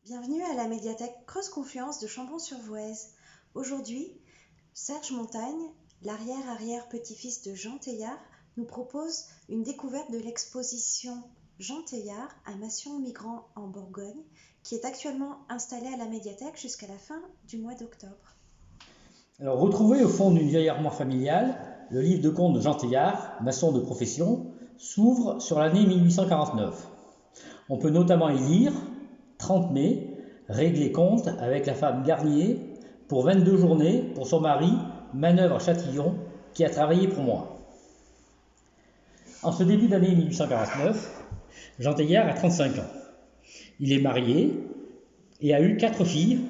Bienvenue à la médiathèque Creuse-Confluence de Chambon-sur-Voueize. Aujourd'hui, Serge Montagne, l'arrière-arrière-petit-fils de Jean Teilhard, nous propose une découverte de l'exposition Jean Teilhard, un maçon migrant en Bourgogne, qui est actuellement installée à la médiathèque jusqu'à la fin du mois d'octobre. Alors, retrouvé au fond d'une vieille armoire familiale, le livre de comptes de Jean Teilhard, maçon de profession, s'ouvre sur l'année 1849. On peut notamment y lire 30 mai, régler compte avec la femme Garnier pour 22 journées pour son mari, Manœuvre Châtillon, qui a travaillé pour moi. En ce début d'année 1849, Jean Teilhard a 35 ans. Il est marié et a eu 4 filles,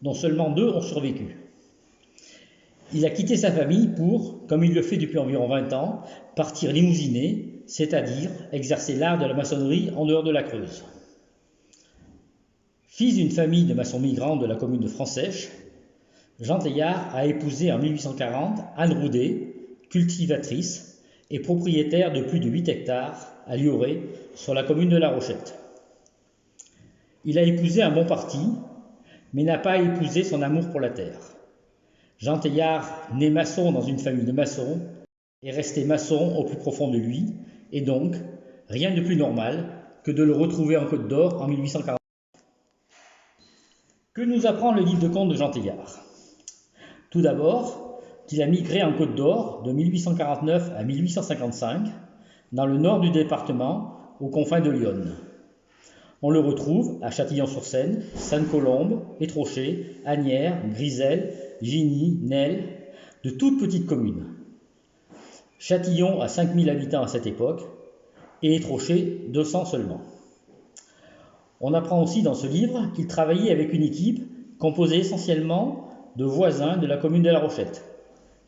dont seulement 2 ont survécu. Il a quitté sa famille pour, comme il le fait depuis environ 20 ans, partir limousiner, c'est-à-dire exercer l'art de la maçonnerie en dehors de la Creuse. Fils d'une famille de maçons migrants de la commune de Fransèche, Jean Teilhard a épousé en 1840 Anne Roudet, cultivatrice et propriétaire de plus de 8 hectares à Lioré, sur la commune de La Rochette. Il a épousé un bon parti, mais n'a pas épousé son amour pour la terre. Jean Teilhard, né maçon dans une famille de maçons, est resté maçon au plus profond de lui, et donc, rien de plus normal que de le retrouver en Côte d'Or en 1840. Que nous apprend le livre de comptes de Jean Teilhard? Tout d'abord, qu'il a migré en Côte d'Or de 1849 à 1855, dans le nord du département, aux confins de l'Yonne. On le retrouve à Châtillon-sur-Seine, Sainte-Colombe, Étrochet, Asnières, Griselles, Gigny, Nesle, de toutes petites communes. Châtillon a 5000 habitants à cette époque et Étrochet 200 seulement. On apprend aussi dans ce livre qu'il travaillait avec une équipe composée essentiellement de voisins de la commune de La Rochette.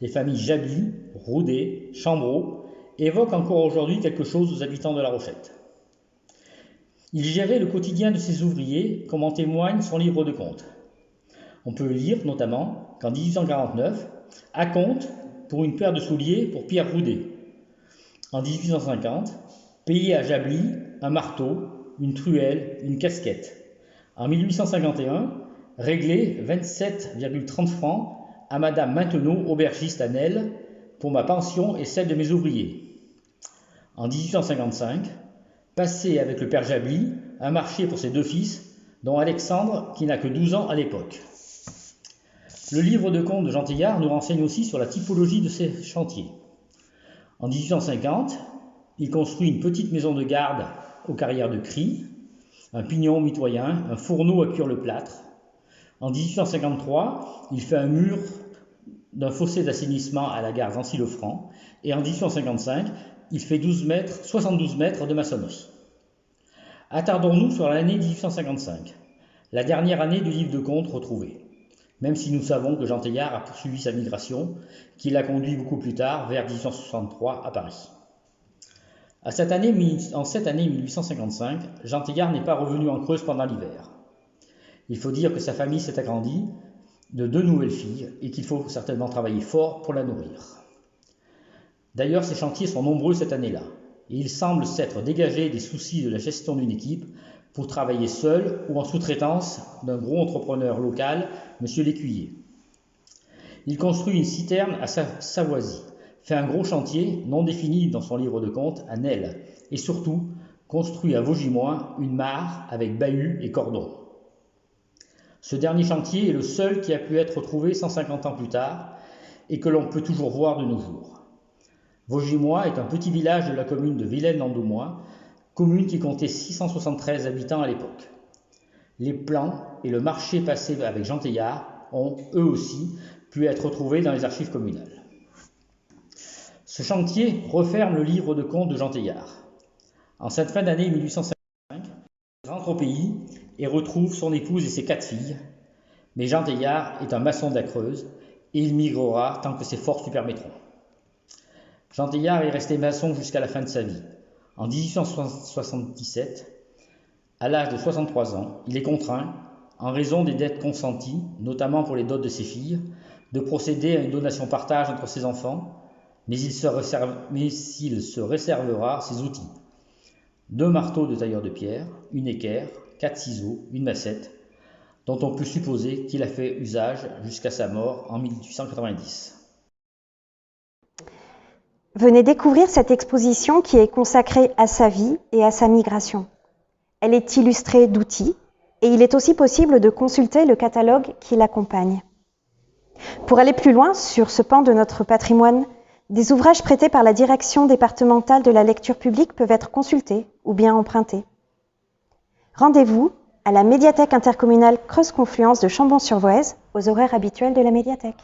Les familles Jaby, Roudet, Chambreau évoquent encore aujourd'hui quelque chose aux habitants de La Rochette. Il gérait le quotidien de ses ouvriers, comme en témoigne son livre de comptes. On peut lire notamment qu'en 1849, à compte pour une paire de souliers pour Pierre Roudet. En 1850, payé à Jably un marteau, une truelle, une casquette. En 1851, réglé 27,30 francs à Madame Maintenot, aubergiste à Nesle, pour ma pension et celle de mes ouvriers. En 1855, passé avec le père Jably un marché pour ses 2 fils, dont Alexandre, qui n'a que 12 ans à l'époque. Le livre de comptes de Jean Teilhard nous renseigne aussi sur la typologie de ses chantiers. En 1850, il construit une petite maison de garde aux carrières de cris, un pignon mitoyen, un fourneau à cuire le plâtre. En 1853, il fait un mur d'un fossé d'assainissement à la gare Zancy-le-Franc, et en 1855, il fait 72 mètres de maçonnerie. Attardons-nous sur l'année 1855, la dernière année du livre de comptes retrouvé, même si nous savons que Jean Teilhard a poursuivi sa migration, qui l'a conduit beaucoup plus tard vers 1863 à Paris. En cette année 1855, Jean Teilhard n'est pas revenu en Creuse pendant l'hiver. Il faut dire que sa famille s'est agrandie de 2 nouvelles filles et qu'il faut certainement travailler fort pour la nourrir. D'ailleurs, ces chantiers sont nombreux cette année-là, et il semble s'être dégagé des soucis de la gestion d'une équipe pour travailler seul ou en sous-traitance d'un gros entrepreneur local, M. Lécuyer. Il construit une citerne à Savoisy, fait un gros chantier non défini dans son livre de comptes à Nesle, et surtout construit à Vaugimois une mare avec bahut et cordon. Ce dernier chantier est le seul qui a pu être retrouvé 150 ans plus tard et que l'on peut toujours voir de nos jours. Vaugimois est un petit village de la commune de Vilaine-l'Andoumois, commune qui comptait 673 habitants à l'époque. Les plans et le marché passé avec Jean Teilhard ont, eux aussi, pu être retrouvés dans les archives communales. Ce chantier referme le livre de comptes de Jean Teilhard. En cette fin d'année 1855, il rentre au pays et retrouve son épouse et ses 4 filles, mais Jean Teilhard est un maçon de la Creuse et il migrera tant que ses forces lui permettront. Jean Teilhard est resté maçon jusqu'à la fin de sa vie. En 1877, à l'âge de 63 ans, il est contraint, en raison des dettes consenties, notamment pour les dots de ses filles, de procéder à une donation-partage entre ses enfants, mais il se réservera ses outils. 2 marteaux de tailleur de pierre, une équerre, 4 ciseaux, une massette, dont on peut supposer qu'il a fait usage jusqu'à sa mort en 1890. Venez découvrir cette exposition qui est consacrée à sa vie et à sa migration. Elle est illustrée d'outils et il est aussi possible de consulter le catalogue qui l'accompagne. Pour aller plus loin sur ce pan de notre patrimoine, des ouvrages prêtés par la Direction départementale de la lecture publique peuvent être consultés ou bien empruntés. Rendez-vous à la médiathèque intercommunale Creuse Confluence de Chambon-sur-Voueize aux horaires habituels de la médiathèque.